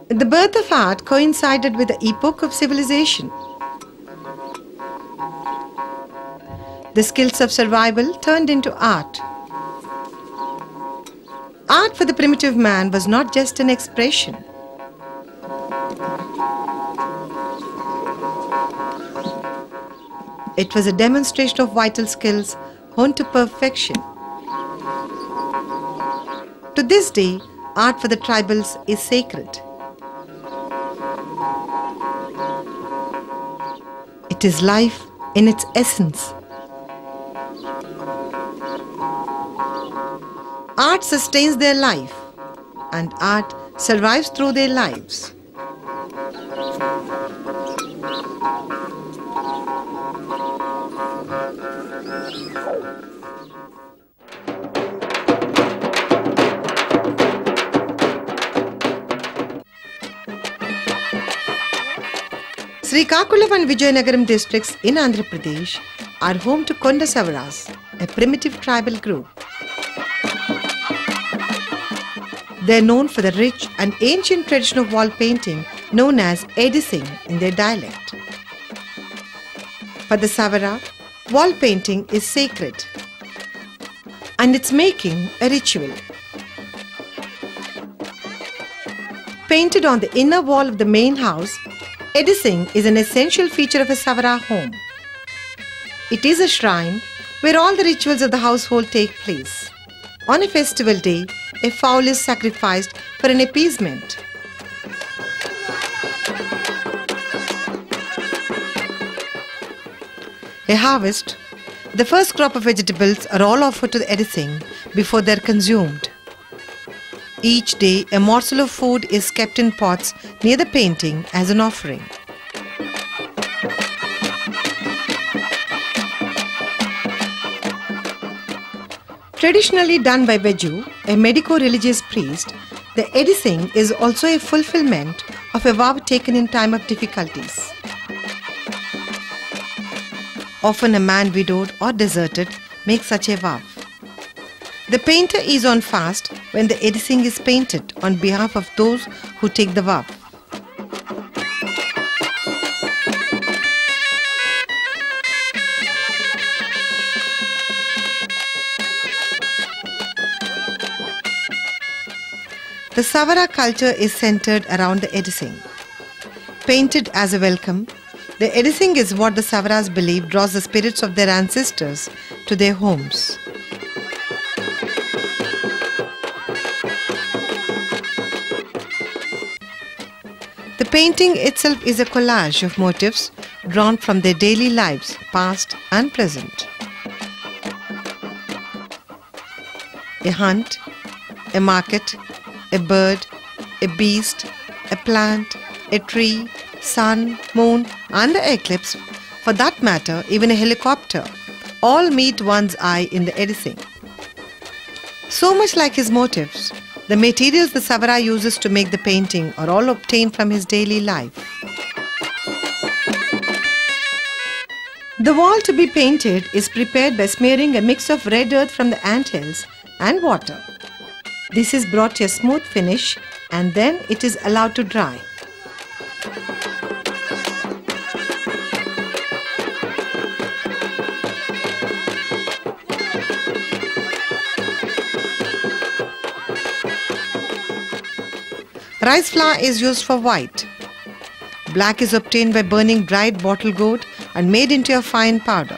The birth of art coincided with the epoch of civilization. The skills of survival turned into art. Art for the primitive man was not just an expression. It was a demonstration of vital skills honed to perfection. To this day, art for the tribals is sacred. It is life in its essence. Art sustains their life, and art survives through their lives. Srikakulam and Vijayanagaram districts in Andhra Pradesh are home to Konda Savaras, a primitive tribal group. They are known for the rich and ancient tradition of wall painting known as Edison in their dialect. For the Savara, wall painting is sacred and its making a ritual. Painted on the inner wall of the main house, Edison is an essential feature of a Savara home. It is a shrine where all the rituals of the household take place. On a festival day, a fowl is sacrificed for an appeasement. A harvest, the first crop of vegetables are all offered to the Edison before they are consumed. Each day, a morsel of food is kept in pots near the painting as an offering. Traditionally done by Veju, a medico-religious priest, the Edison is also a fulfillment of a vow taken in time of difficulties. Often a man widowed or deserted makes such a vow. The painter is on fast when the Edison is painted on behalf of those who take the vow. The Savara culture is centered around the Edison. Painted as a welcome, the Edison is what the Savaras believe draws the spirits of their ancestors to their homes. The painting itself is a collage of motifs drawn from their daily lives, past and present. A hunt, a market, a bird, a beast, a plant, a tree, sun, moon and the eclipse, for that matter even a helicopter, all meet one's eye in the Edison. So much like his motifs, the materials the Savara uses to make the painting are all obtained from his daily life. The wall to be painted is prepared by smearing a mix of red earth from the anthills and water. This is brought to a smooth finish and then it is allowed to dry. Rice flour is used for white. Black is obtained by burning dried bottle gourd and made into a fine powder.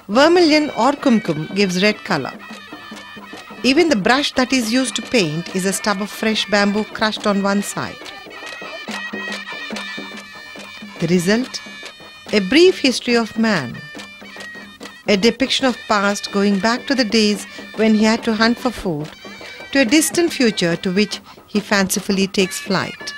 Vermilion or kumkum gives red color. Even the brush that is used to paint is a stub of fresh bamboo crushed on one side. The result? A brief history of man. A depiction of past going back to the days when he had to hunt for food, to a distant future to which he fancifully takes flight.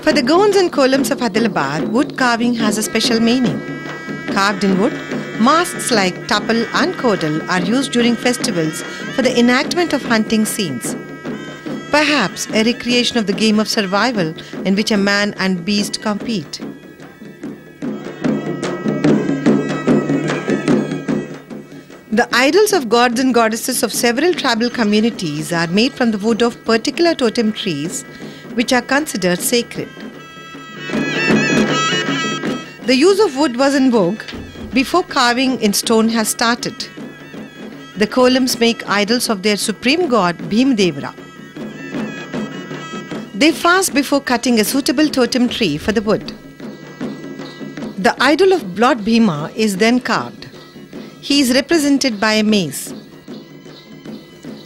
For the Gonds and columns of Hyderabad, wood carving has a special meaning. Carved in wood, masks like tapal and kodal are used during festivals for the enactment of hunting scenes. Perhaps a recreation of the game of survival in which a man and beast compete. The idols of gods and goddesses of several tribal communities are made from the wood of particular totem trees which are considered sacred. The use of wood was in vogue before carving in stone has started. The Kolams make idols of their supreme god Bhimdevara. They fast before cutting a suitable totem tree for the wood. The idol of Lord Bhima is then carved. He is represented by a mace.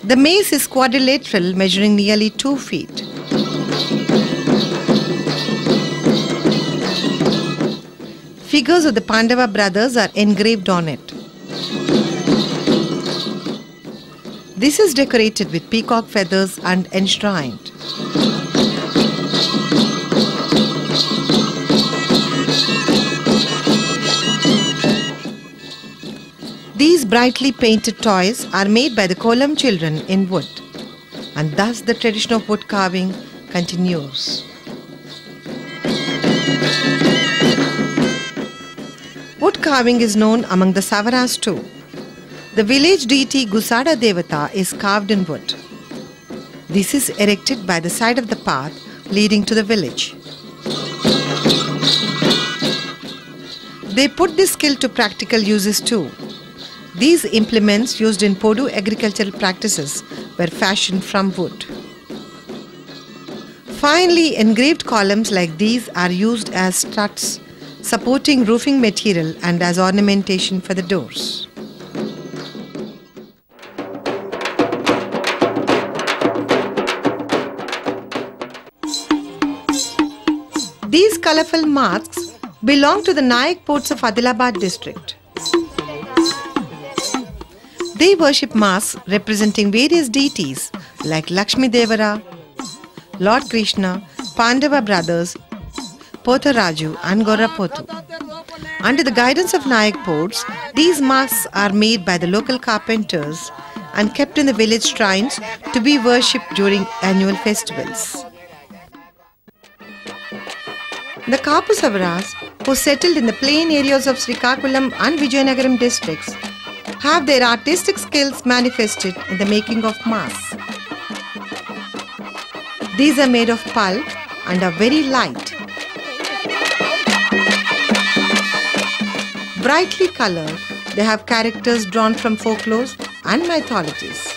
The mace is quadrilateral, measuring nearly 2 feet. Figures of the Pandava brothers are engraved on it. This is decorated with peacock feathers and enshrined. These brightly painted toys are made by the Kolam children in wood, and thus the tradition of wood carving continues. Wood carving is known among the Savaras too. The village deity Gusada Devata is carved in wood. This is erected by the side of the path leading to the village. They put this skill to practical uses too. These implements used in Podu agricultural practices were fashioned from wood. Finely engraved columns like these are used as struts, supporting roofing material and as ornamentation for the doors. These colourful masks belong to the Nayak Ports of Adilabad district. They worship masks representing various deities like Lakshmi Devara, Lord Krishna, Pandava brothers, Potharaju and Gorrapotu. Under the guidance of Nayak Ports, these masks are made by the local carpenters and kept in the village shrines to be worshipped during annual festivals. The Kapu Savaras, who settled in the plain areas of Srikakulam and Vijayanagaram districts, have their artistic skills manifested in the making of masks. These are made of pulp and are very light. Brightly colored, they have characters drawn from folklores and mythologies.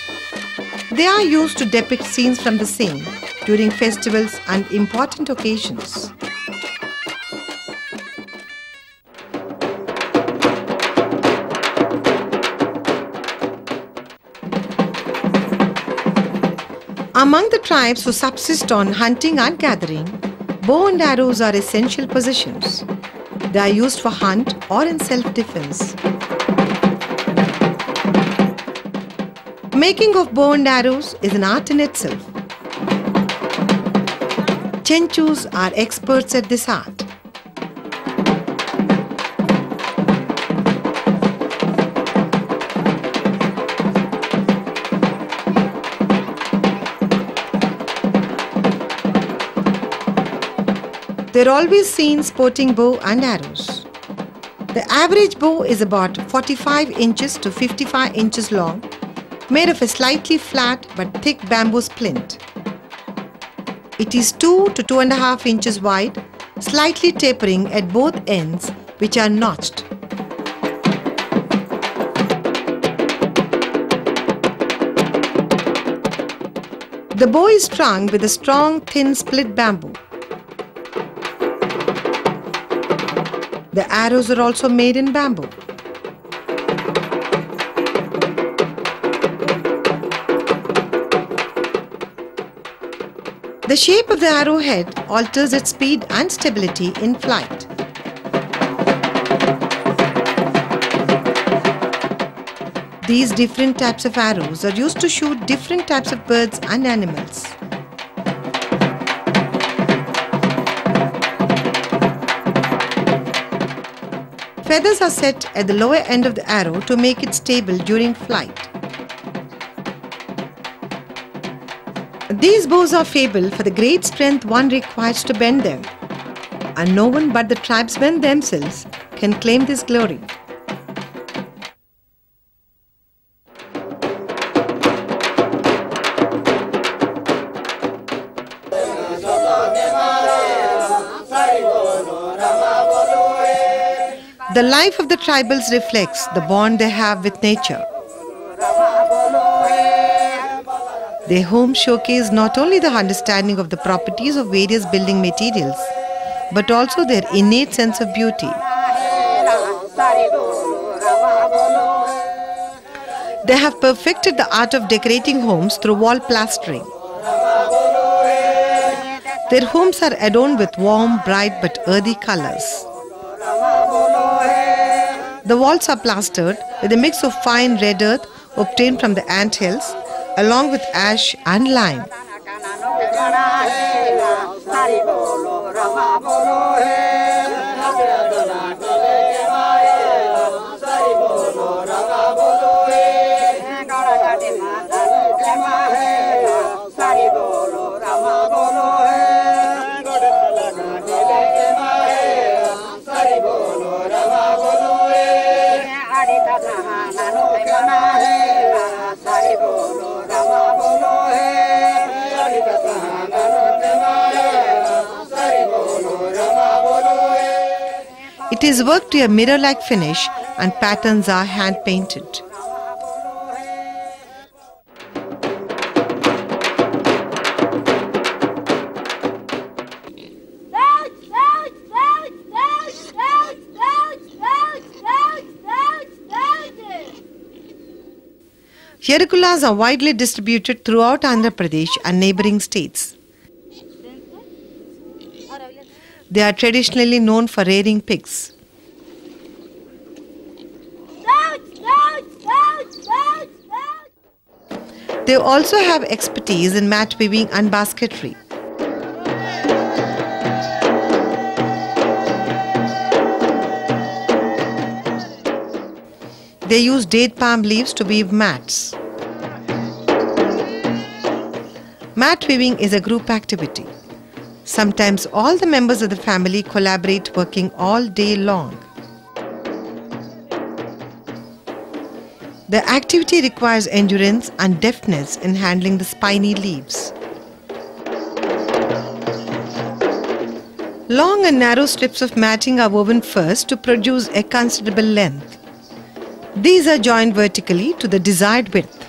They are used to depict scenes from the same during festivals and important occasions. Among the tribes who subsist on hunting and gathering, bow and arrows are essential possessions. They are used for hunt or in self-defense. Making of bow and arrows is an art in itself. Chenchus are experts at this art. They are always seen sporting bow and arrows. The average bow is about 45 inches to 55 inches long, made of a slightly flat but thick bamboo splint. It is 2 to 2.5 inches wide, slightly tapering at both ends, which are notched. The bow is strung with a strong, thin split bamboo. The arrows are also made in bamboo. The shape of the arrowhead alters its speed and stability in flight. These different types of arrows are used to shoot different types of birds and animals. Feathers are set at the lower end of the arrow to make it stable during flight. These bows are fabled for the great strength one requires to bend them, and no one but the tribesmen themselves can claim this glory. The life of the tribals reflects the bond they have with nature. Their homes showcase not only the understanding of the properties of various building materials, but also their innate sense of beauty. They have perfected the art of decorating homes through wall plastering. Their homes are adorned with warm, bright but earthy colors. The walls are plastered with a mix of fine red earth obtained from the ant hills, along with ash and lime. It is worked to a mirror-like finish and patterns are hand-painted. Yerikulas are widely distributed throughout Andhra Pradesh and neighbouring states. They are traditionally known for rearing pigs. They also have expertise in mat weaving and basketry. They use date palm leaves to weave mats. Mat weaving is a group activity. Sometimes all the members of the family collaborate, working all day long. The activity requires endurance and deftness in handling the spiny leaves. Long and narrow strips of matting are woven first to produce a considerable length. These are joined vertically to the desired width.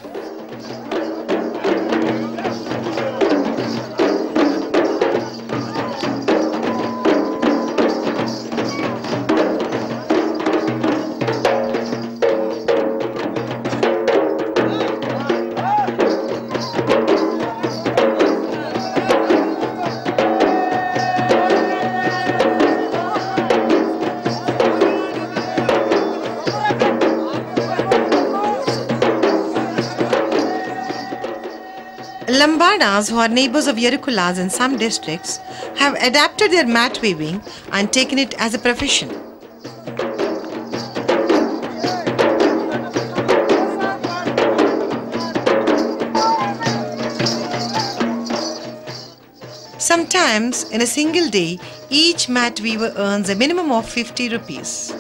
Lambadas, who are neighbors of Yerikulas in some districts, have adapted their mat weaving and taken it as a profession. Sometimes, in a single day, each mat weaver earns a minimum of 50 rupees.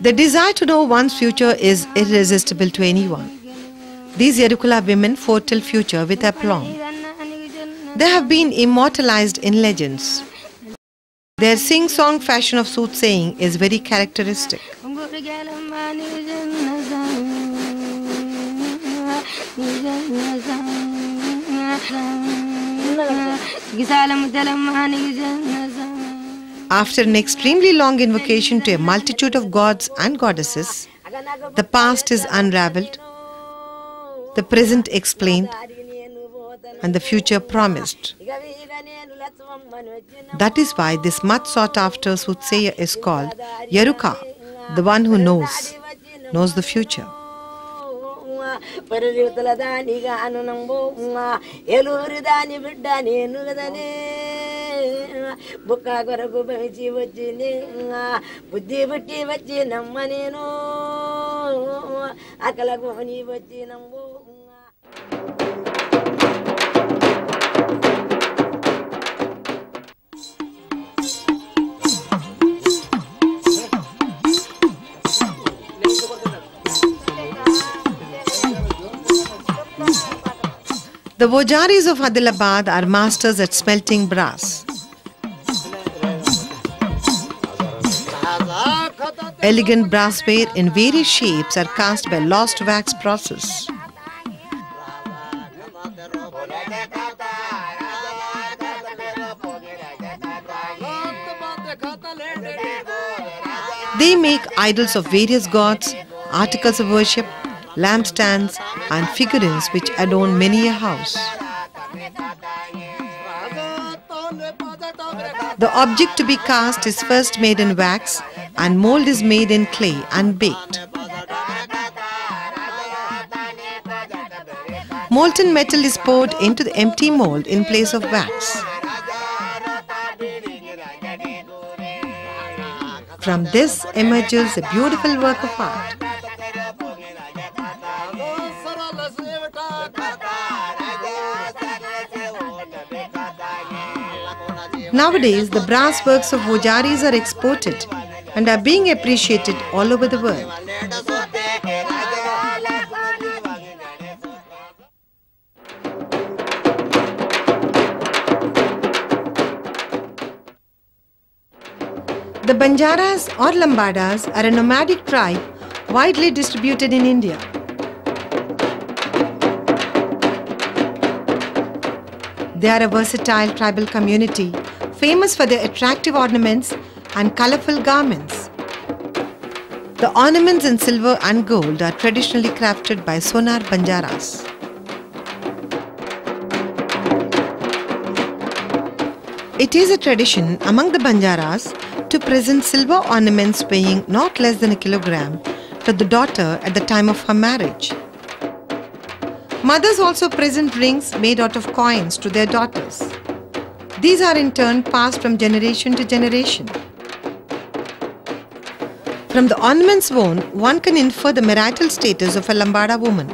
The desire to know one's future is irresistible to anyone. These Yerikula women foretell future with aplomb. They have been immortalized in legends. Their sing-song fashion of soothsaying is very characteristic. After an extremely long invocation to a multitude of gods and goddesses, the past is unraveled, the present explained, and the future promised. That is why this much sought after soothsayer is called Yaruka, the one who knows the future. The Vojaris of Adilabad are masters at smelting brass. Elegant brassware in various shapes are cast by lost wax process. They make idols of various gods, articles of worship, lampstands and figurines which adorn many a house. The object to be cast is first made in wax and mold is made in clay and baked. Molten metal is poured into the empty mold in place of wax. From this emerges a beautiful work of art. Nowadays, the brass works of Vojaris are exported and are being appreciated all over the world. The Banjaras or Lambadas are a nomadic tribe widely distributed in India. They are a versatile tribal community famous for their attractive ornaments and colourful garments. The ornaments in silver and gold are traditionally crafted by Sonar Banjaras. It is a tradition among the Banjaras to present silver ornaments weighing not less than a kilogram to the daughter at the time of her marriage. Mothers also present rings made out of coins to their daughters. These are in turn passed from generation to generation. From the ornaments worn, one can infer the marital status of a Lambada woman.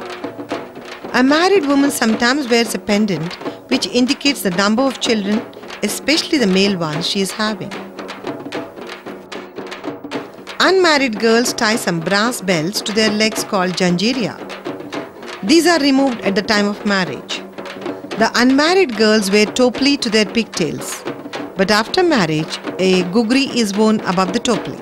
A married woman sometimes wears a pendant which indicates the number of children, especially the male ones she is having. Unmarried girls tie some brass bells to their legs called janjeeria. These are removed at the time of marriage. The unmarried girls wear topli to their pigtails, but after marriage, a gugri is worn above the topli.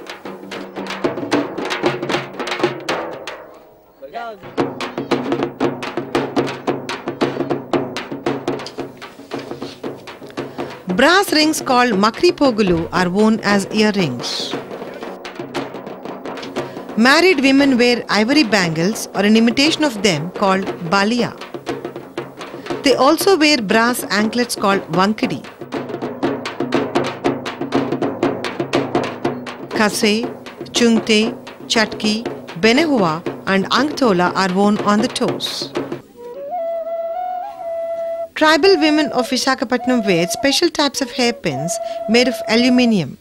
Brass rings called makri pogulu are worn as earrings. Married women wear ivory bangles or an imitation of them called balia. They also wear brass anklets called vankadi. Kase, chungte, chatki, benehua and angtola are worn on the toes. Tribal women of Visakhapatnam wear special types of hairpins made of aluminium.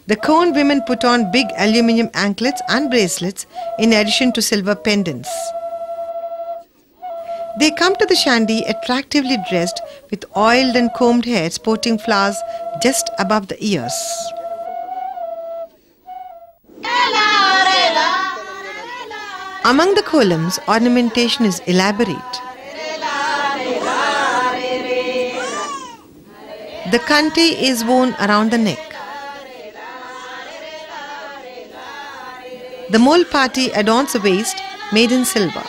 The Konn women put on big aluminium anklets and bracelets in addition to silver pendants. They come to the shandy attractively dressed with oiled and combed hair sporting flowers just above the ears. Among the columns, ornamentation is elaborate. The kante is worn around the neck. The mole party adorns the waist, made in silver.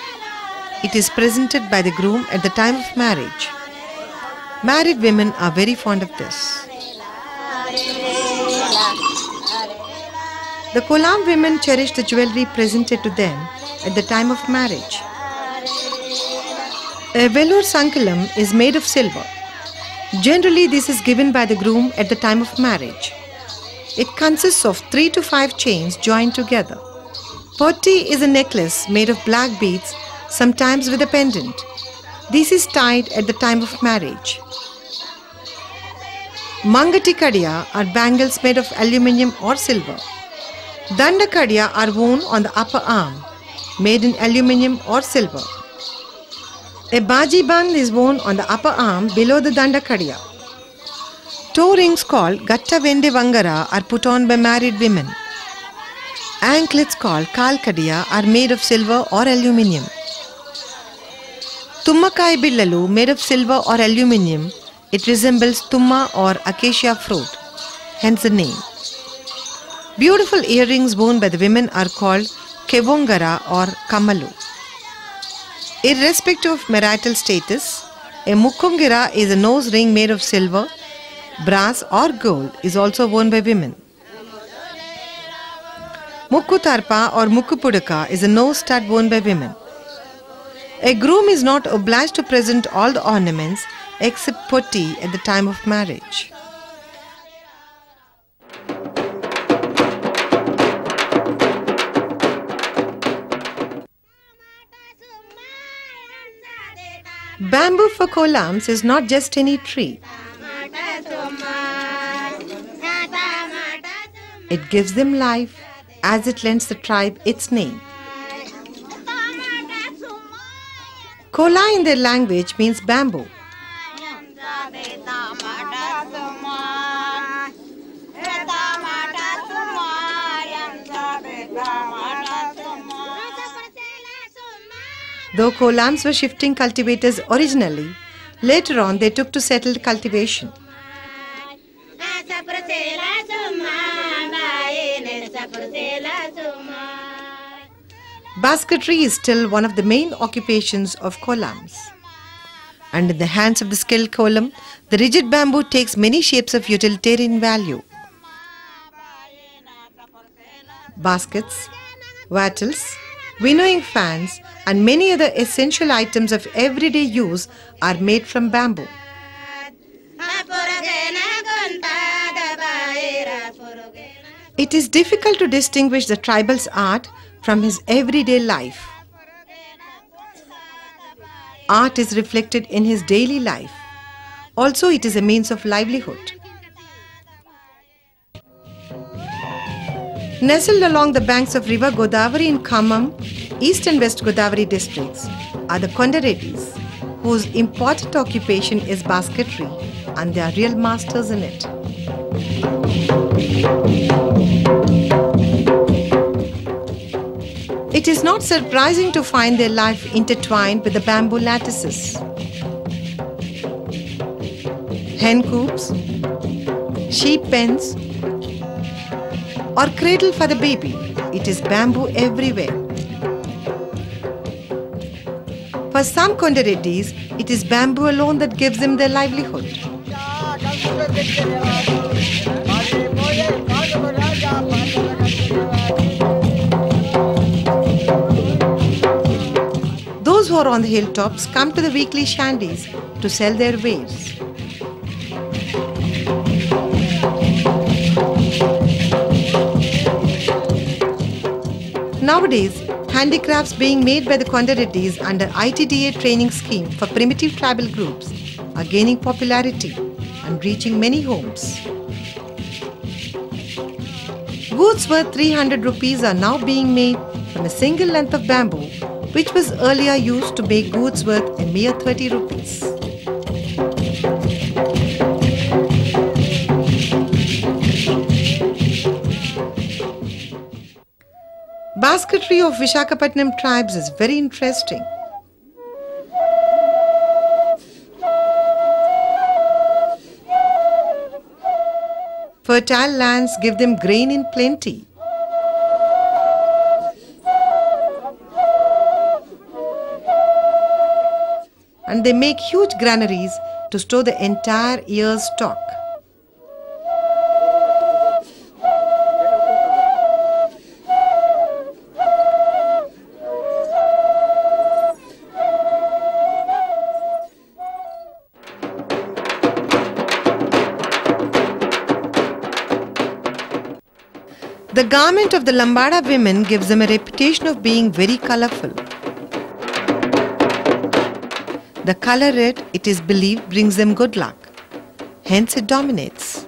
It is presented by the groom at the time of marriage. Married women are very fond of this. The Kolam women cherish the jewelry presented to them at the time of marriage. A velour sankalam is made of silver. Generally, this is given by the groom at the time of marriage. It consists of 3 to 5 chains joined together. Potti is a necklace made of black beads, sometimes with a pendant. This is tied at the time of marriage. Mangati kadiya are bangles made of aluminium or silver. Danda kadiya are worn on the upper arm, made in aluminium or silver. A baji band is worn on the upper arm below the danda kadiya. Toe rings called gatta vende vangara are put on by married women. Anklets called kal kadiya are made of silver or aluminium. Tummakai billalu made of silver or aluminium. It resembles tumma or acacia fruit, hence the name. Beautiful earrings worn by the women are called kevongara or kamalu. Irrespective of marital status, a mukungira is a nose ring made of silver, brass or gold is also worn by women. Mukkutarpa or mukkupudaka is a nose stud worn by women. A groom is not obliged to present all the ornaments except potti at the time of marriage. Bamboo for kolams is not just any tree. It gives them life as it lends the tribe its name. Kola in their language means bamboo. Though kolams were shifting cultivators originally, later on they took to settled cultivation. Basketry is still one of the main occupations of kolams. And in the hands of the skilled kolam, the rigid bamboo takes many shapes of utilitarian value. Baskets, wattles, winnowing fans and many other essential items of everyday use are made from bamboo. It is difficult to distinguish the tribal's art from his everyday life. Art is reflected in his daily life. Also, it is a means of livelihood. Nestled along the banks of river Godavari in Khammam, East and West Godavari districts, are the Kondaredis, whose important occupation is basketry, and they are real masters in it. It is not surprising to find their life intertwined with the bamboo lattices. Hen coops, sheep pens, or cradle for the baby, it is bamboo everywhere. For some Kondaredis, it is bamboo alone that gives them their livelihood. Those who are on the hilltops come to the weekly shandies to sell their wares. Nowadays, handicrafts being made by the Kondaredis under ITDA training scheme for primitive tribal groups are gaining popularity and reaching many homes. Goods worth 300 rupees are now being made from a single length of bamboo, which was earlier used to make goods worth a mere 30 rupees. Basketry of Visakhapatnam tribes is very interesting. Fertile lands give them grain in plenty. And they make huge granaries to store the entire year's stock. The garment of the Lambada women gives them a reputation of being very colourful. The colour red, it is believed, brings them good luck. Hence it dominates.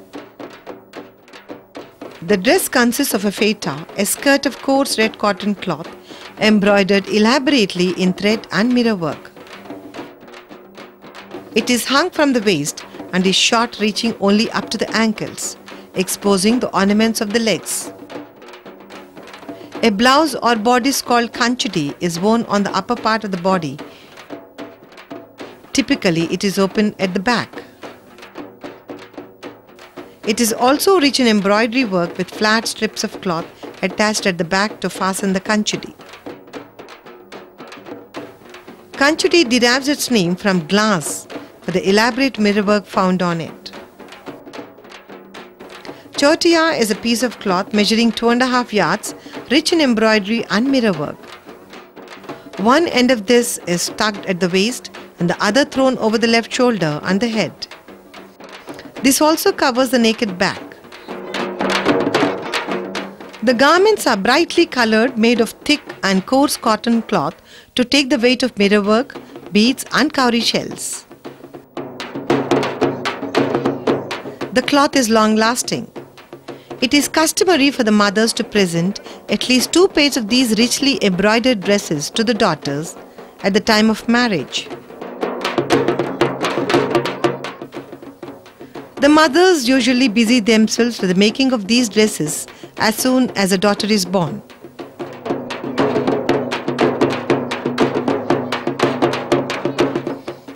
The dress consists of a feta, a skirt of coarse red cotton cloth, embroidered elaborately in thread and mirror work. It is hung from the waist and is short, reaching only up to the ankles, exposing the ornaments of the legs. A blouse or bodice called kanchudi is worn on the upper part of the body. Typically, it is open at the back. It is also rich in embroidery work with flat strips of cloth attached at the back to fasten the kanchudi. Kanchudi derives its name from glass for the elaborate mirrorwork found on it. Chotiya is a piece of cloth measuring 2.5 yards, rich in embroidery and mirrorwork. One end of this is tucked at the waist and the other thrown over the left shoulder and the head. This also covers the naked back. The garments are brightly colored, made of thick and coarse cotton cloth to take the weight of mirrorwork, beads and cowrie shells. The cloth is long-lasting. It is customary for the mothers to present at least 2 pairs of these richly embroidered dresses to the daughters at the time of marriage. The mothers usually busy themselves with the making of these dresses as soon as a daughter is born.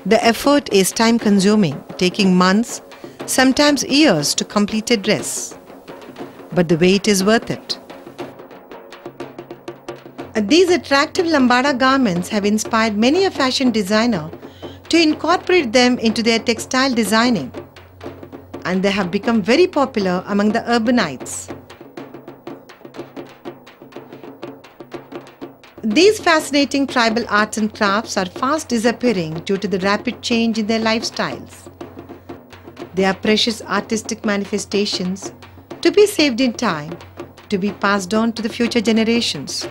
The effort is time-consuming, taking months, sometimes years to complete a dress. But the wait is worth it. These attractive Lambada garments have inspired many a fashion designer to incorporate them into their textile designing, and they have become very popular among the urbanites. These fascinating tribal arts and crafts are fast disappearing due to the rapid change in their lifestyles. They are precious artistic manifestations to be saved in time, to be passed on to the future generations.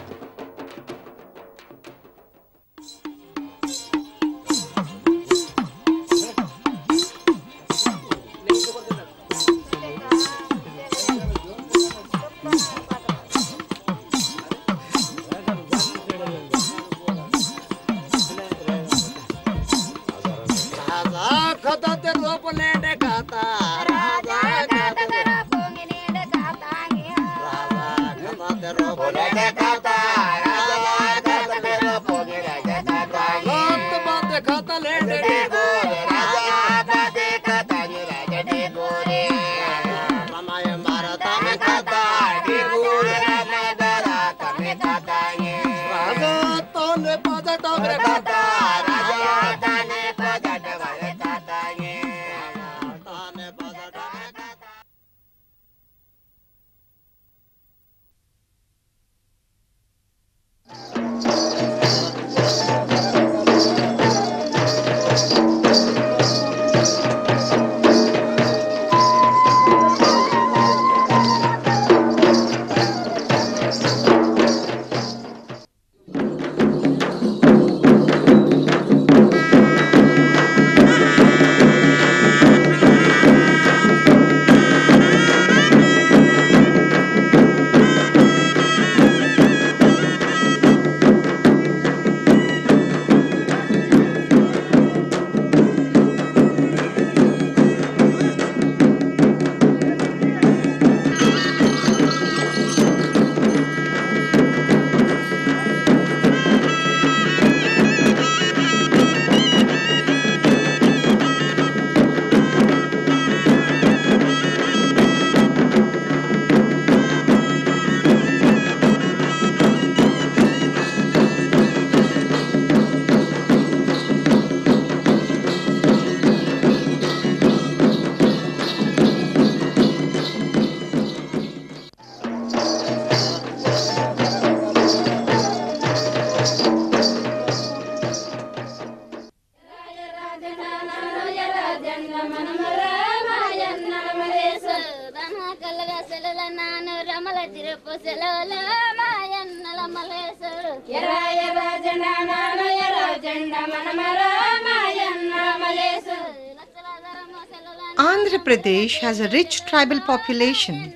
Andhra Pradesh has a rich tribal population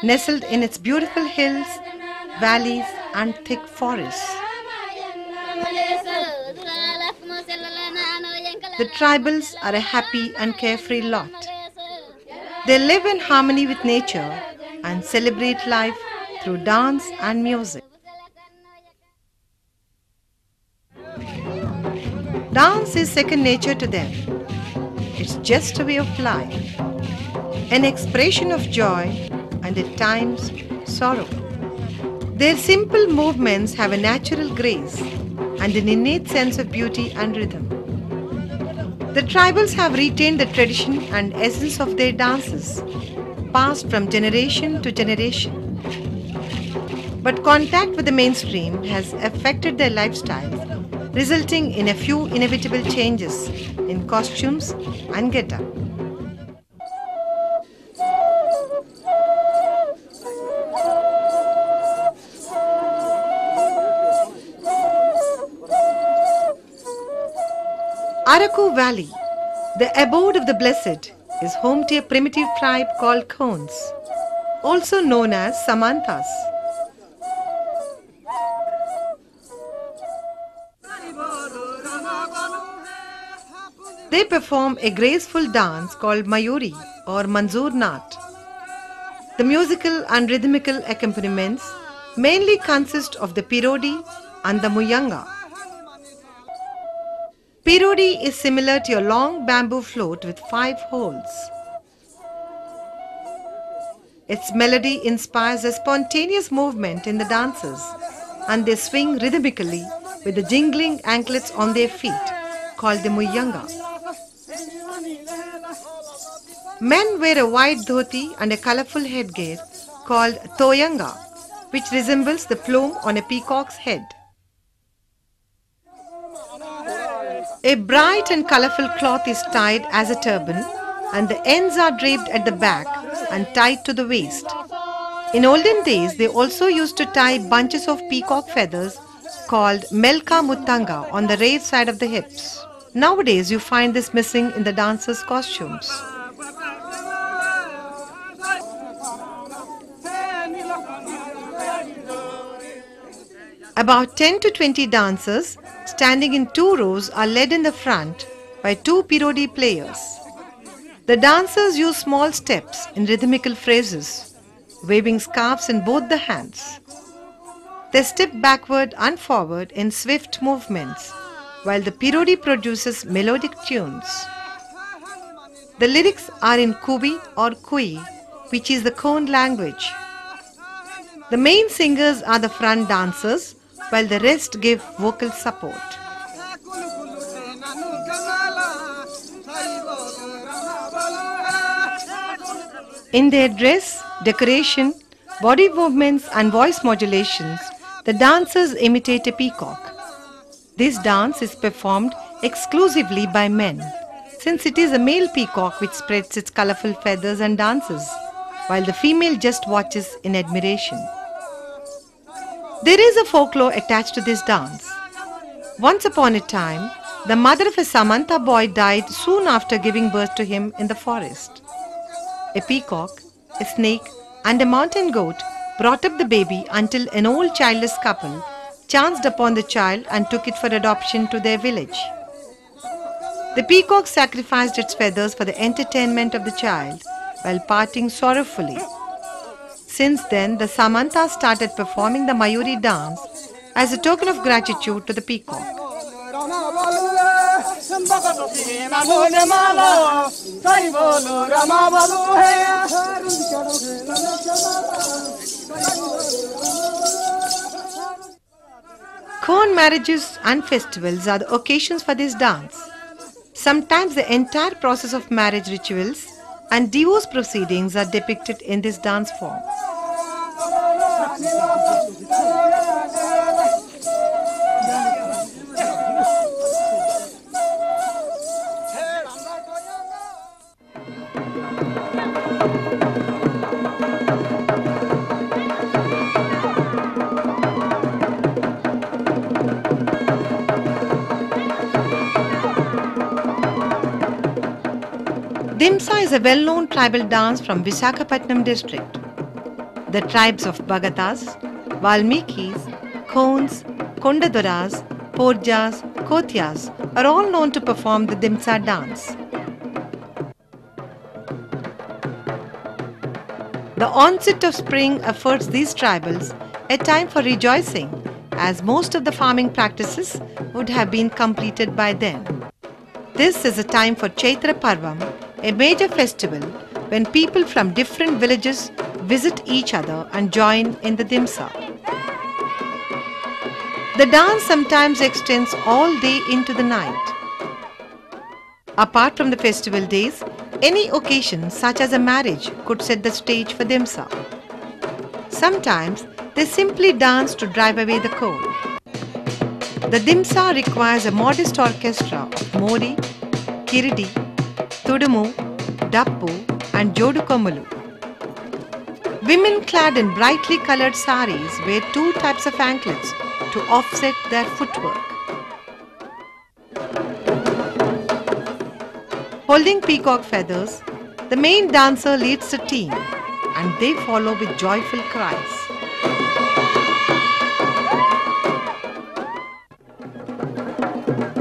nestled in its beautiful hills, valleys, and thick forests. The tribals are a happy and carefree lot. They live in harmony with nature and celebrate life through dance and music. Dance is second nature to them. It's just a way of life, an expression of joy and at times sorrow. Their simple movements have a natural grace and an innate sense of beauty and rhythm. The tribals have retained the tradition and essence of their dances, passed from generation to generation. But contact with the mainstream has affected their lifestyles, resulting in a few inevitable changes in costumes and get-up. Araku Valley, the abode of the blessed, is home to a primitive tribe called Khons, also known as Samantas. They perform a graceful dance called Mayuri or Manzoor Naat. The musical and rhythmical accompaniments mainly consist of the Pirodi and the Muyanga. Pirodi is similar to a long bamboo float with 5 holes. Its melody inspires a spontaneous movement in the dancers, and they swing rhythmically with the jingling anklets on their feet, called the Muyanga. Men wear a white dhoti and a colourful headgear called Toyanga, which resembles the plume on a peacock's head. A bright and colourful cloth is tied as a turban, and the ends are draped at the back and tied to the waist. In olden days, they also used to tie bunches of peacock feathers called Melka Muttanga on the rear side of the hips. Nowadays, you find this missing in the dancers' costumes. About 10 to 20 dancers standing in 2 rows are led in the front by 2 Pirodi players. The dancers use small steps in rhythmical phrases, waving scarves in both the hands. They step backward and forward in swift movements, while the Pirodi produces melodic tunes. The lyrics are in Kubi or Kui, which is the Khon language. The main singers are the front dancers, while the rest give vocal support. In their dress, decoration, body movements and voice modulations, the dancers imitate a peacock. This dance is performed exclusively by men, since it is a male peacock which spreads its colourful feathers and dances, while the female just watches in admiration. There is a folklore attached to this dance. Once upon a time, the mother of a Samanta boy died soon after giving birth to him in the forest. A peacock, a snake, and a mountain goat brought up the baby until an old childless couple chanced upon the child and took it for adoption to their village. The peacock sacrificed its feathers for the entertainment of the child while parting sorrowfully. Since then, the Samantas started performing the Mayuri dance as a token of gratitude to the peacock. Khon marriages and festivals are the occasions for this dance. Sometimes the entire process of marriage rituals and divorce proceedings are depicted in this dance form. is a well-known tribal dance from Visakhapatnam district. The tribes of Bagatas, Valmikis, Khons, Kondadoras, Porjas, Kotias are all known to perform the Dimsa dance. The onset of spring affords these tribals a time for rejoicing, as most of the farming practices would have been completed by then. This is a time for Chaitra Parvam, a major festival when people from different villages visit each other and join in the Dimsa. The dance sometimes extends all day into the night. Apart from the festival days, any occasion such as a marriage could set the stage for Dimsa. Sometimes they simply dance to drive away the cold. The Dimsa requires a modest orchestra of Modi, Kiridi, Tudumu, Dappu and Jodukommulu. Women clad in brightly colored saris wear two types of anklets to offset their footwork. Holding peacock feathers, the main dancer leads the team and they follow with joyful cries.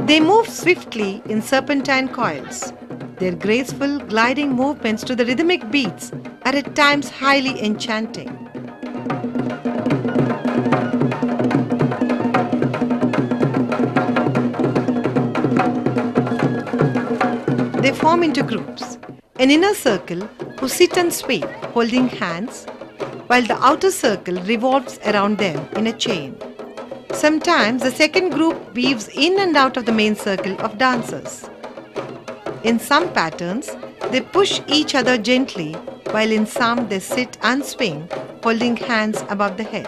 They move swiftly in serpentine coils. Their graceful, gliding movements to the rhythmic beats are at times highly enchanting. They form into groups, an inner circle who sit and sway, holding hands, while the outer circle revolves around them in a chain. Sometimes the second group weaves in and out of the main circle of dancers. In some patterns, they push each other gently, while in some they sit and swing, holding hands above the head.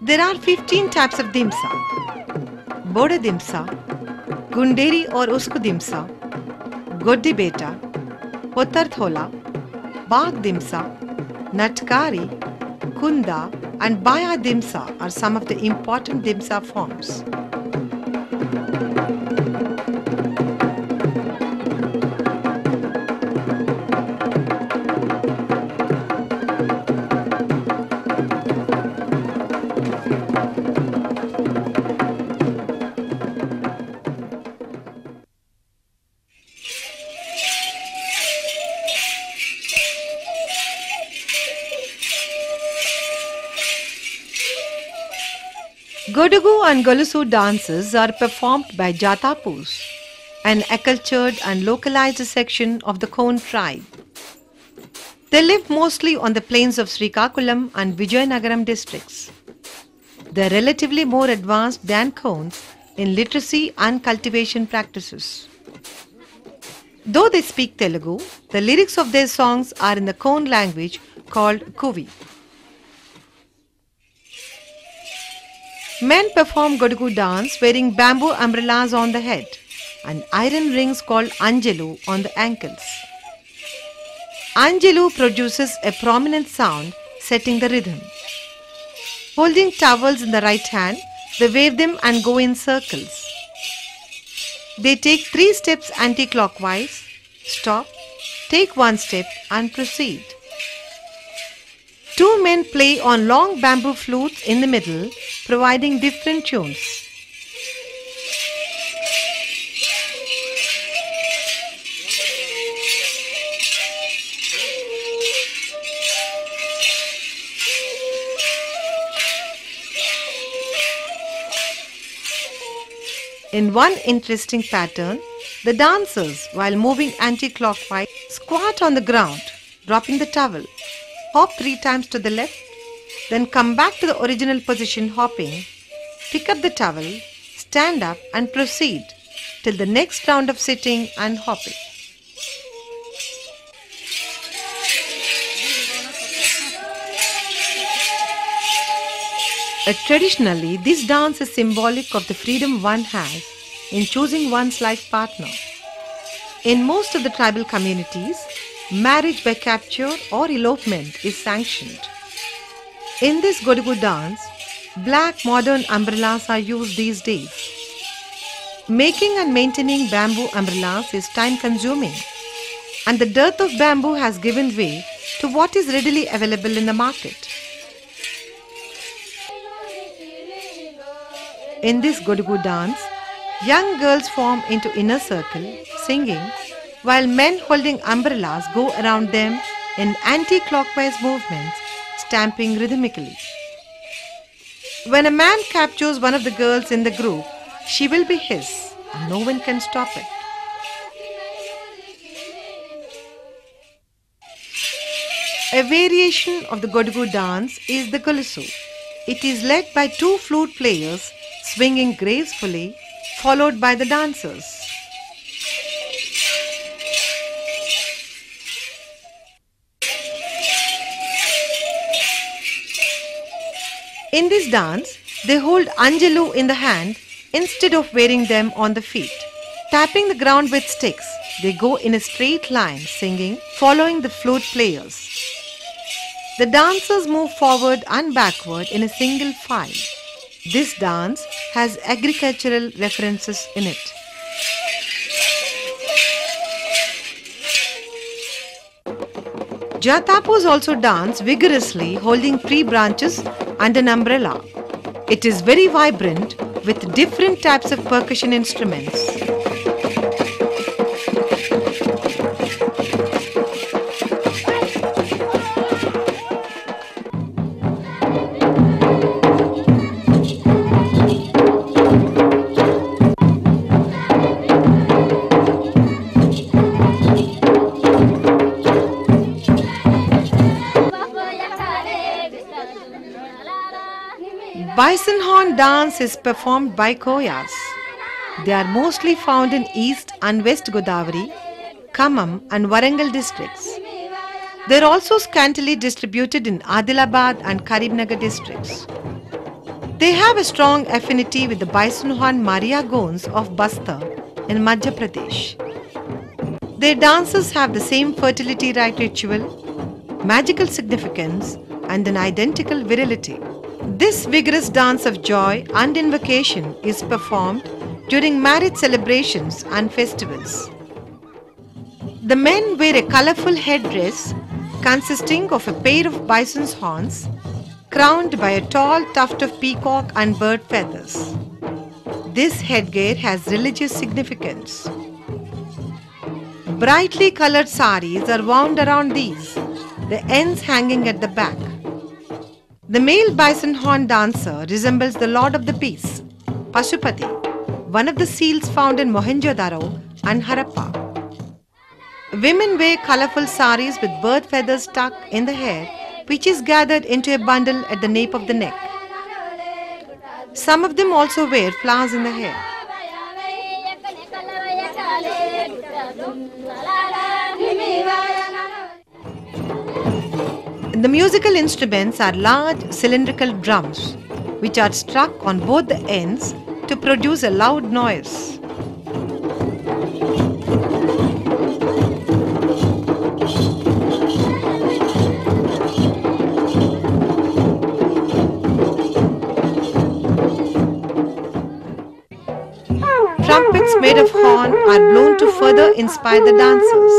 There are 15 types of Dimsa: Boda Dimsa, Gunderi or Usku Dimsa, Goddi Beta, Potar Thola, Bagh Dimsa, Natkari, Kunda and Baya Dimsa are some of the important Dimsa forms. Godugu and Golusu dances are performed by Jatapus, an accultured and localized section of the Khon tribe. They live mostly on the plains of Srikakulam and Vijayanagaram districts. They are relatively more advanced than Khons in literacy and cultivation practices. Though they speak Telugu, the lyrics of their songs are in the Khon language called Kuvi. Men perform Godugu dance wearing bamboo umbrellas on the head and iron rings called Anjelu on the ankles. Anjelu produces a prominent sound, setting the rhythm. Holding towels in the right hand, they wave them and go in circles. They take 3 steps anti-clockwise, stop, take 1 step and proceed. 2 men play on long bamboo flutes in the middle, providing different tunes. In one interesting pattern, the dancers, while moving anti-clockwise, squat on the ground, dropping the towel, hop 3 times to the left, then come back to the original position hopping, pick up the towel, stand up and proceed till the next round of sitting and hopping. Traditionally, this dance is symbolic of the freedom one has in choosing one's life partner. In most of the tribal communities, marriage by capture or elopement is sanctioned. In this Godugu dance, black modern umbrellas are used these days. Making and maintaining bamboo umbrellas is time consuming, and the dearth of bamboo has given way to what is readily available in the market. In this Gogo dance, young girls form into inner circle, singing, while men holding umbrellas go around them in anti-clockwise movements, stamping rhythmically. When a man captures one of the girls in the group, she will be his, and no one can stop it. A variation of the Gogo dance is the colourful. It is led by two flute players swinging gracefully, followed by the dancers. In this dance, they hold anjalu in the hand instead of wearing them on the feet. Tapping the ground with sticks, they go in a straight line singing, following the flute players. The dancers move forward and backward in a single file. This dance has agricultural references in it. Jatapus also dance vigorously holding tree branches and an umbrella. It is very vibrant with different types of percussion instruments. Bison Horn dance is performed by Koyas. They are mostly found in East and West Godavari, Khammam and Warangal districts. They are also scantily distributed in Adilabad and Karimnagar districts. They have a strong affinity with the Bison Horn Maria Gons of Bastar in Madhya Pradesh. Their dances have the same fertility rite ritual, magical significance and an identical virility. This vigorous dance of joy and invocation is performed during marriage celebrations and festivals. The men wear a colourful headdress consisting of a pair of bison's horns crowned by a tall tuft of peacock and bird feathers. This headgear has religious significance. Brightly coloured saris are wound around these, the ends hanging at the back. The male bison horn dancer resembles the lord of the peace, Pashupati, one of the seals found in Mohenjo-daro and Harappa. Women wear colourful saris with bird feathers stuck in the hair, which is gathered into a bundle at the nape of the neck. Some of them also wear flowers in the hair. The musical instruments are large cylindrical drums, which are struck on both the ends to produce a loud noise. Trumpets made of horn are blown to further inspire the dancers.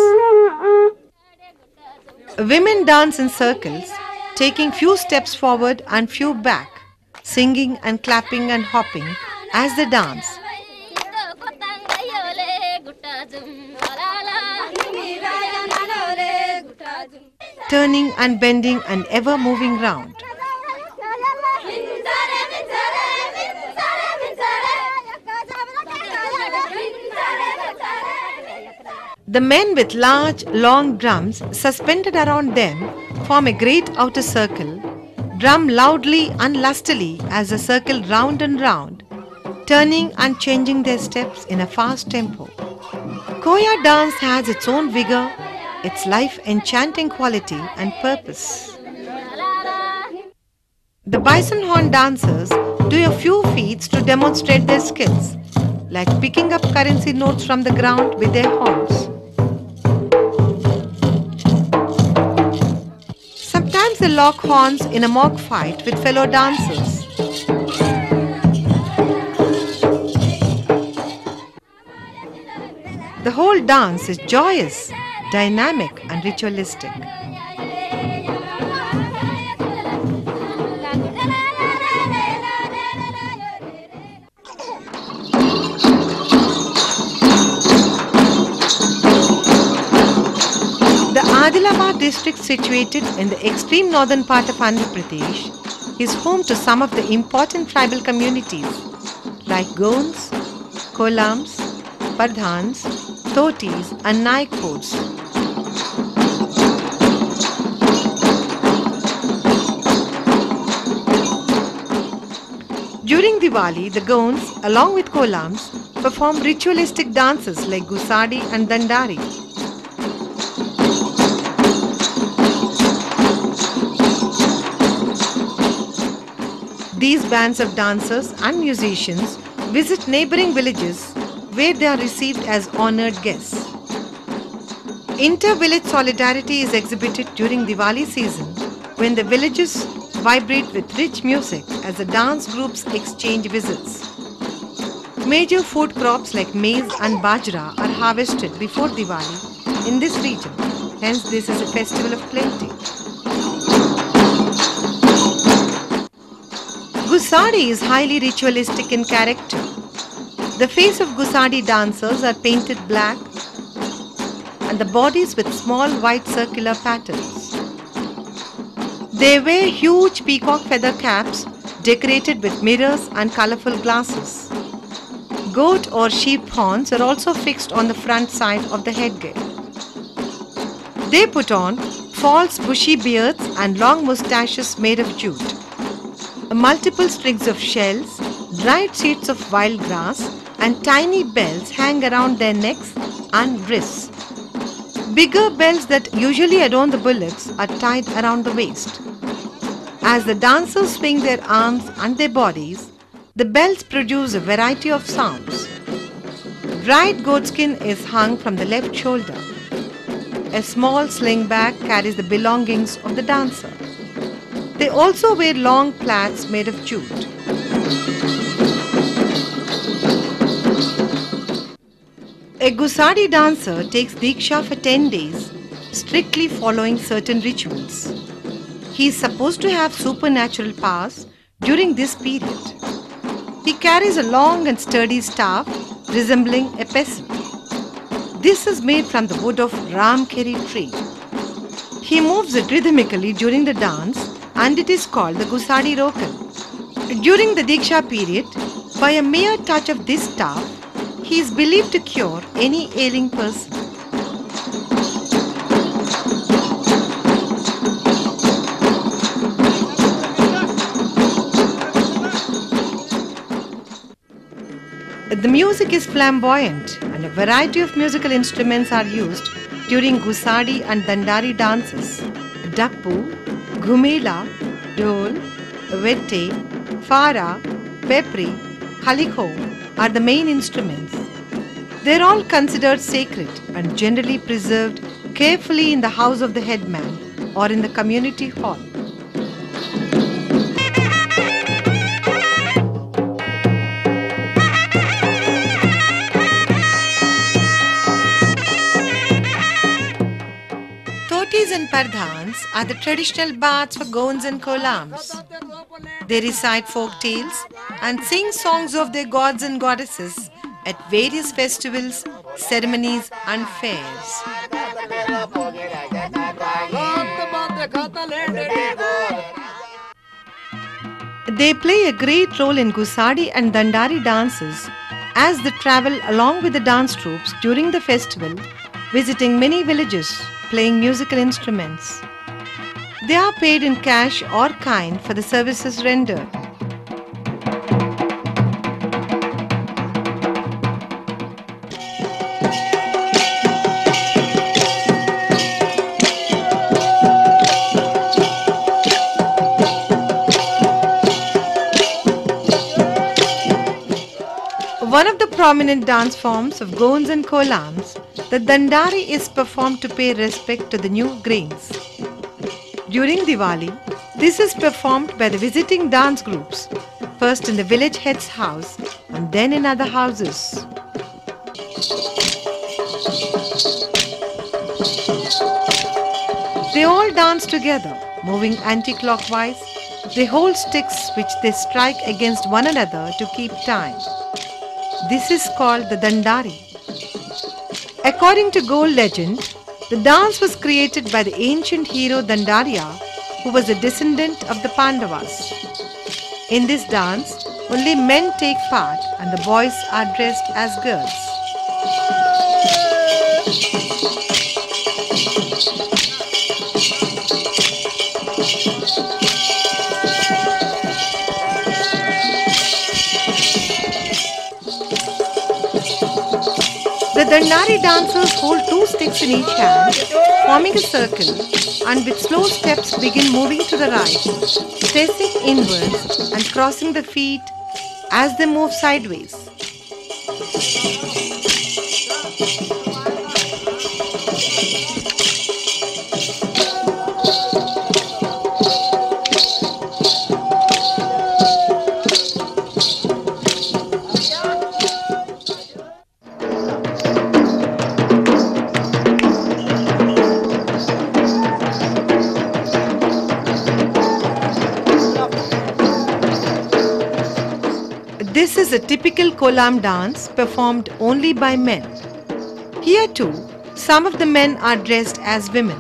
Women dance in circles, taking few steps forward and few back, singing and clapping and hopping as they dance. Turning and bending and ever moving round. The men with large, long drums suspended around them form a great outer circle, drum loudly and lustily as the circle round and round, turning and changing their steps in a fast tempo. Koya dance has its own vigor, its life-enchanting quality and purpose. The bison horn dancers do a few feats to demonstrate their skills, like picking up currency notes from the ground with their horns. Sometimes they lock horns in a mock fight with fellow dancers. The whole dance is joyous, dynamic and ritualistic. The Adilabad district, situated in the extreme northern part of Andhra Pradesh, is home to some of the important tribal communities like Gonds, Kolams, Pardhans, Thotis and Naikpods. During Diwali, the Gonds, along with Kolams, perform ritualistic dances like Gusadi and Dandari. These bands of dancers and musicians visit neighboring villages where they are received as honored guests. Inter-village solidarity is exhibited during Diwali season when the villages vibrate with rich music as the dance groups exchange visits. Major food crops like maize and bajra are harvested before Diwali in this region. Hence, this is a festival of plenty. Gusadi is highly ritualistic in character. The face of Gusadi dancers are painted black and the bodies with small white circular patterns. They wear huge peacock feather caps decorated with mirrors and colourful glasses. Goat or sheep horns are also fixed on the front side of the headgear. They put on false bushy beards and long moustaches made of jute. Multiple strings of shells, dried seeds of wild grass and tiny bells hang around their necks and wrists. Bigger bells that usually adorn the bullocks are tied around the waist. As the dancers swing their arms and their bodies, the bells produce a variety of sounds. Dried goatskin is hung from the left shoulder. A small sling bag carries the belongings of the dancer. They also wear long plaids made of jute. A Gusadi dancer takes Diksha for 10 days, strictly following certain rituals. He is supposed to have supernatural powers during this period. He carries a long and sturdy staff resembling a pestle. This is made from the wood of Ramkeri tree. He moves it rhythmically during the dance and it is called the Gusadi Rokan. During the Diksha period, by a mere touch of this staff, he is believed to cure any ailing person. The music is flamboyant and a variety of musical instruments are used during Gusadi and Dandari dances. Dappu, Ghumela, Dhol, Vette, Fara, Pepri, Kaliko are the main instruments. They are all considered sacred and generally preserved carefully in the house of the headman or in the community hall. Thotis and Pardhans are the traditional bards for Gonds and Kolams. They recite folk tales and sing songs of their gods and goddesses at various festivals, ceremonies and fairs. They play a great role in Gusadi and Dandari dances as they travel along with the dance troupes during the festival, visiting many villages, playing musical instruments. They are paid in cash or kind for the services rendered. One of the prominent dance forms of Gonds and Kolams, the Dandari, is performed to pay respect to the new grains. During Diwali, this is performed by the visiting dance groups, first in the village head's house and then in other houses. They all dance together, moving anti-clockwise. They hold sticks which they strike against one another to keep time. This is called the Dandari. According to Gold legend, the dance was created by the ancient hero Dandariya, who was a descendant of the Pandavas. In this dance, only men take part and the boys are dressed as girls. The Dandari dancers hold two sticks in each hand, forming a circle, and with slow steps begin moving to the right, facing inwards and crossing the feet as they move sideways. This is a typical kolam dance performed only by men. Here too, some of the men are dressed as women.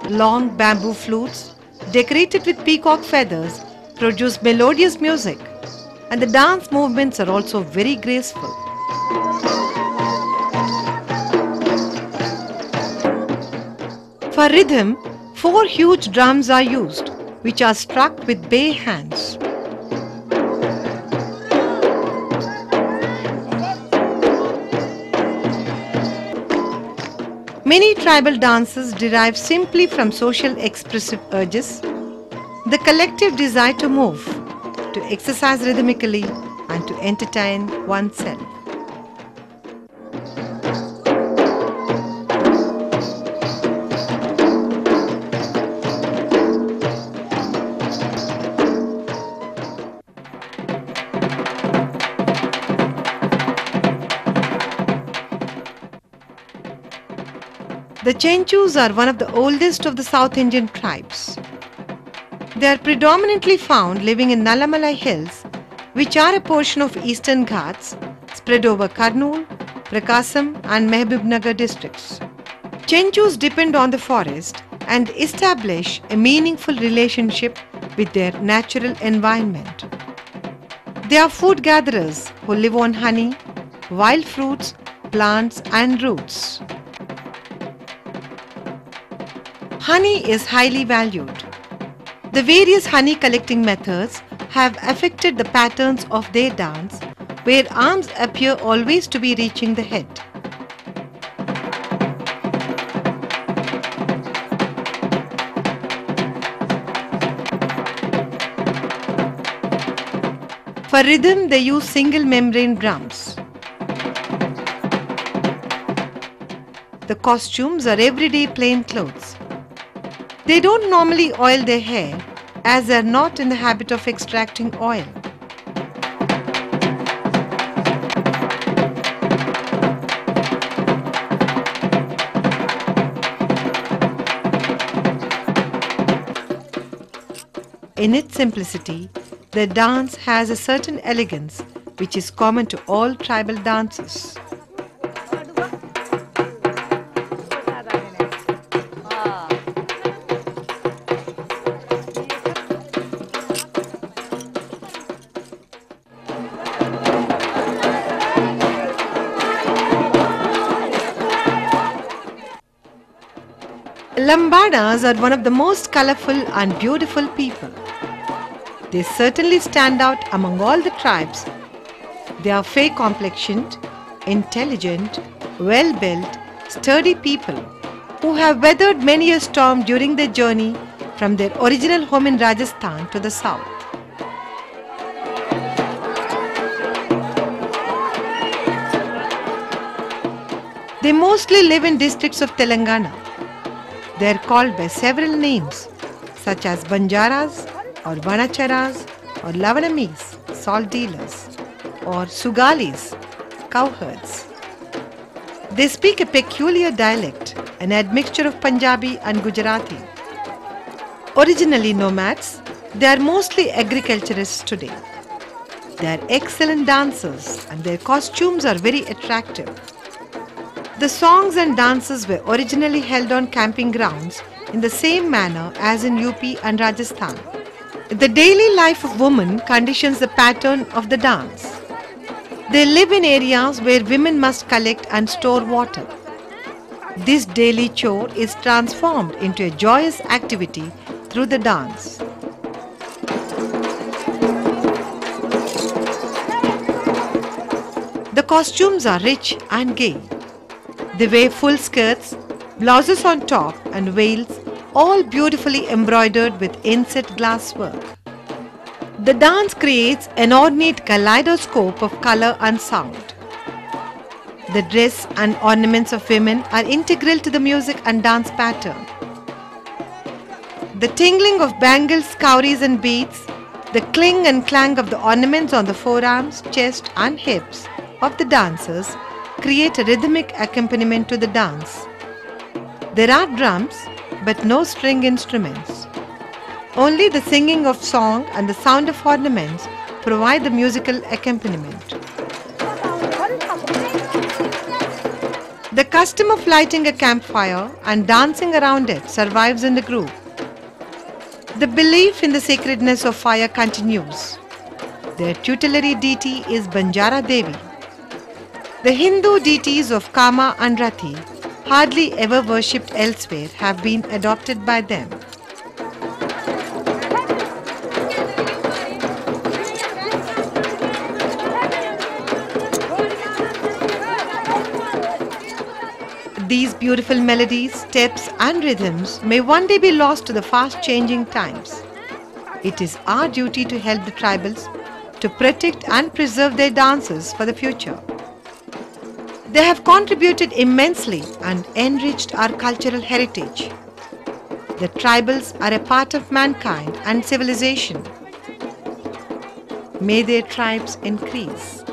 Long bamboo flutes, decorated with peacock feathers, produce melodious music, and the dance movements are also very graceful. For rhythm, 4 huge drums are used, which are struck with bare hands. Many tribal dances derive simply from social expressive urges, the collective desire to move, to exercise rhythmically, and to entertain oneself. The Chenchus are one of the oldest of the South Indian tribes. They are predominantly found living in Nallamalai Hills, which are a portion of Eastern Ghats spread over Kurnool, Prakasam and Mehbubnagar districts. Chenchus depend on the forest and establish a meaningful relationship with their natural environment. They are food gatherers who live on honey, wild fruits, plants and roots. Honey is highly valued. The various honey collecting methods have affected the patterns of their dance, where arms appear always to be reaching the head. For rhythm, they use single membrane drums. The costumes are everyday plain clothes. They don't normally oil their hair, as they are not in the habit of extracting oil. In its simplicity, the dance has a certain elegance which is common to all tribal dances. Lambadas are one of the most colourful and beautiful people. They certainly stand out among all the tribes. They are fair complexioned, intelligent, well-built, sturdy people who have weathered many a storm during their journey from their original home in Rajasthan to the south. They mostly live in districts of Telangana. They are called by several names such as Banjaras or Vanacharas or Lavanamis, salt dealers, or Sugalis, cowherds. They speak a peculiar dialect, an admixture of Punjabi and Gujarati. Originally nomads, they are mostly agriculturists today. They are excellent dancers and their costumes are very attractive. The songs and dances were originally held on camping grounds in the same manner as in UP and Rajasthan. The daily life of women conditions the pattern of the dance. They live in areas where women must collect and store water. This daily chore is transformed into a joyous activity through the dance. The costumes are rich and gay. They wear full skirts, blouses on top and veils, all beautifully embroidered with inset glass work. The dance creates an ornate kaleidoscope of color and sound. The dress and ornaments of women are integral to the music and dance pattern. The tingling of bangles, cowries and beads, the cling and clang of the ornaments on the forearms, chest and hips of the dancers create a rhythmic accompaniment to the dance. There are drums but no string instruments. Only the singing of song and the sound of ornaments provide the musical accompaniment. The custom of lighting a campfire and dancing around it survives in the group. The belief in the sacredness of fire continues. Their tutelary deity is Banjara Devi. The Hindu deities of Kama and Rati, hardly ever worshipped elsewhere, have been adopted by them. These beautiful melodies, steps and rhythms may one day be lost to the fast-changing times. It is our duty to help the tribals to protect and preserve their dances for the future. They have contributed immensely and enriched our cultural heritage. The tribals are a part of mankind and civilization. May their tribes increase.